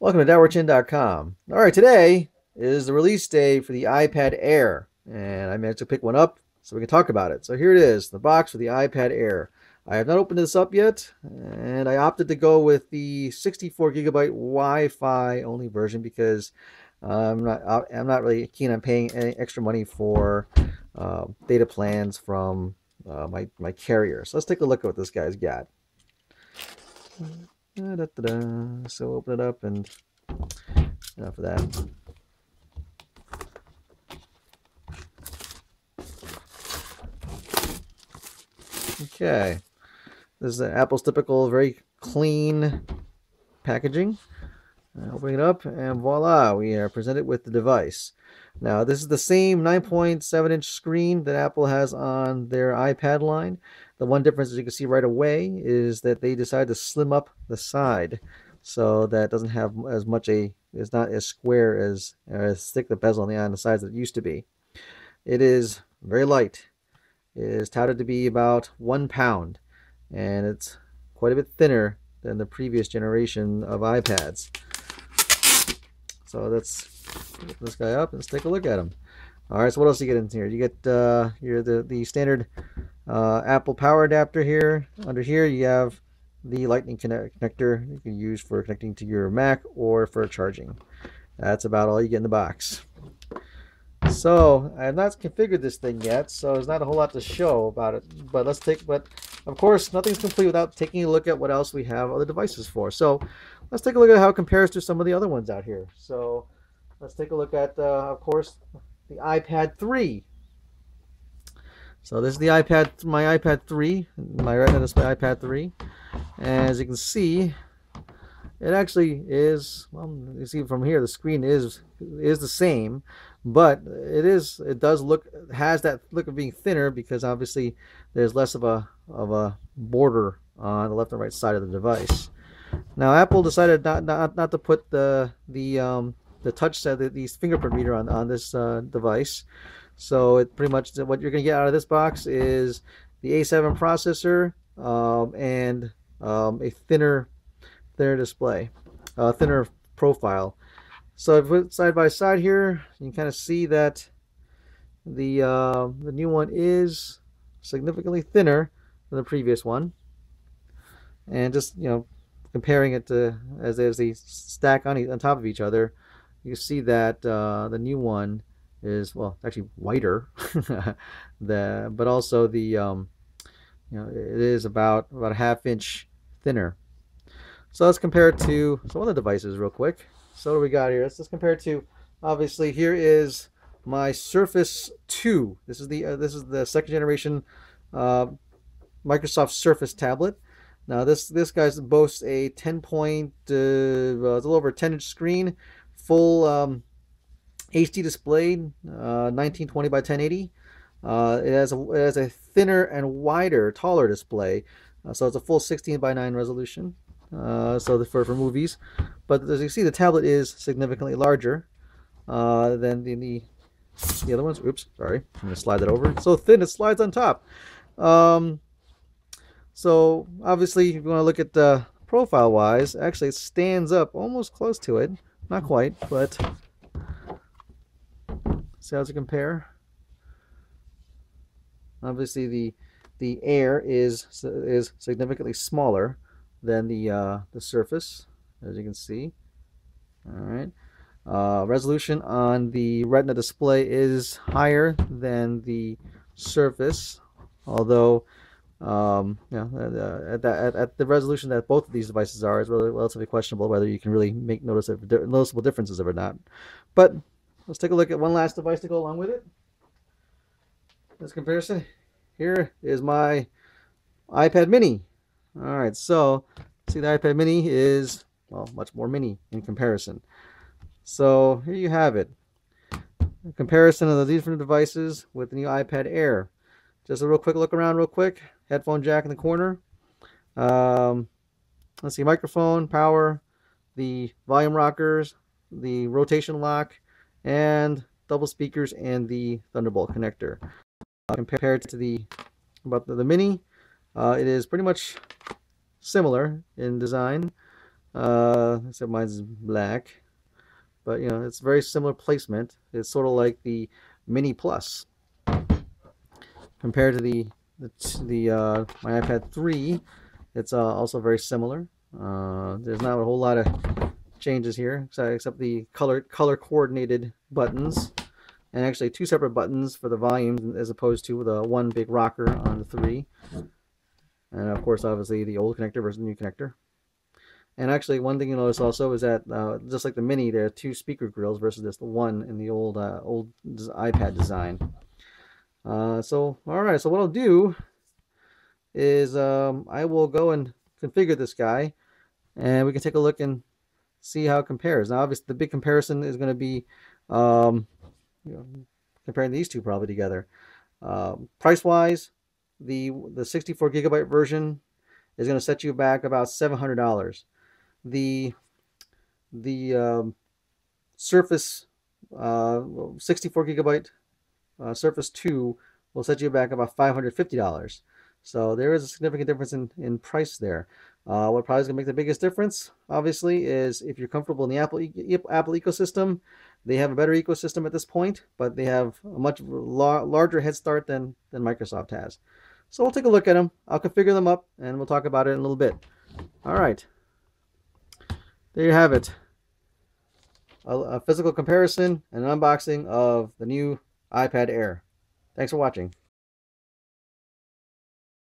Welcome to DowerChin.com. All right, today is the release day for the iPad Air, and I managed to pick one up so we can talk about it. So here it is, the box for the iPad Air. I have not opened this up yet, and I opted to go with the 64 gigabyte Wi-Fi only version because I'm not really keen on paying any extra money for data plans from my carrier. So let's take a look at what this guy's got. So open it up and enough of that. Okay, this is Apple's typical very clean packaging. Opening it up, and voila, we are presented with the device. Now, this is the same 9.7-inch screen that Apple has on their iPad line. The one difference, as you can see right away, is that they decided to slim up the side, so that it doesn't have as much it's not as square as thick the bezel on the sides that it used to be. It is very light. It is touted to be about 1 pound, and it's quite a bit thinner than the previous generation of iPads. So let's open this guy up and let's take a look at him. All right, so what else do you get in here? You get the standard Apple power adapter here. Under here you have the Lightning connector you can use for connecting to your Mac or for charging. That's about all you get in the box. So I have not configured this thing yet, so there's not a whole lot to show about it. But of course, nothing's complete without taking a look at what else we have other devices for. So let's take a look at how it compares to some of the other ones out here. So let's take a look at, of course, the iPad 3. So this is my iPad 3, my Retina display iPad 3. And as you can see, it actually is, well, you see from here, the screen is the same, but it has that look of being thinner because obviously there's less of a border on the left and right side of the device. Now, Apple decided not to put the touch set, the fingerprint reader on this device. So it pretty much, what you're going to get out of this box is the A7 processor and a thinner display, thinner profile. So if we put side by side here, you can kind of see that the new one is significantly thinner than the previous one. And just, comparing it to as they stack on top of each other, you see that the new one is, well, actually whiter, but also it is about a ½ inch thinner. So let's compare it to some other devices real quick. So what do we got here? Let's just compare it to, obviously, here is my Surface 2. This is the second generation Microsoft Surface tablet. Now this guy boasts a it's a little over a 10-inch screen, full HD display, 1920 by 1080. It has a thinner and wider, taller display, so it's a full 16:9 resolution. So for movies, but as you see, the tablet is significantly larger than the other ones. Oops, sorry, I'm gonna slide that over. It's so thin it slides on top. So obviously, if you want to look at the profile wise, actually it stands up almost close to it, not quite, but see how does it compare? Obviously, the Air is significantly smaller than the Surface, as you can see. All right, resolution on the Retina display is higher than the Surface, although at the resolution that both of these devices are is really relatively questionable whether you can really make noticeable differences or not. But let's take a look at one last device to go along with it. This comparison. Here is my iPad mini. All right, so see, the iPad mini is, well, much more mini in comparison. So here you have it. A comparison of the different devices with the new iPad Air. Just a real quick look around real quick. Headphone jack in the corner. Let's see, microphone, power, the volume rockers, the rotation lock, and double speakers and the Thunderbolt connector. Compared to the mini, it is pretty much similar in design. except mine's black. But you know, it's very similar placement. It's sort of like the Mini Plus compared to the my iPad 3. It's also very similar. There's not a whole lot of changes here, except the color coordinated buttons, and actually two separate buttons for the volume as opposed to the one big rocker on the 3. And of course, obviously, the old connector versus the new connector. And actually, one thing you notice also is that just like the Mini, there are two speaker grills versus just the one in the old iPad design. So, all right. So what I'll do is I will go and configure this guy, and we can take a look and see how it compares. Now, obviously, the big comparison is going to be you know, comparing these two probably together. Price-wise, the 64 gigabyte version is going to set you back about $700. The Surface 64 gigabyte Surface 2 will set you back about $550. So there is a significant difference in price there. What probably is going to make the biggest difference, obviously, is if you're comfortable in the Apple ecosystem. They have a better ecosystem at this point, but they have a much larger head start than Microsoft has. So we'll take a look at them. I'll configure them up, and we'll talk about it in a little bit. All right. There you have it. A physical comparison and an unboxing of the new iPad Air. Thanks for watching.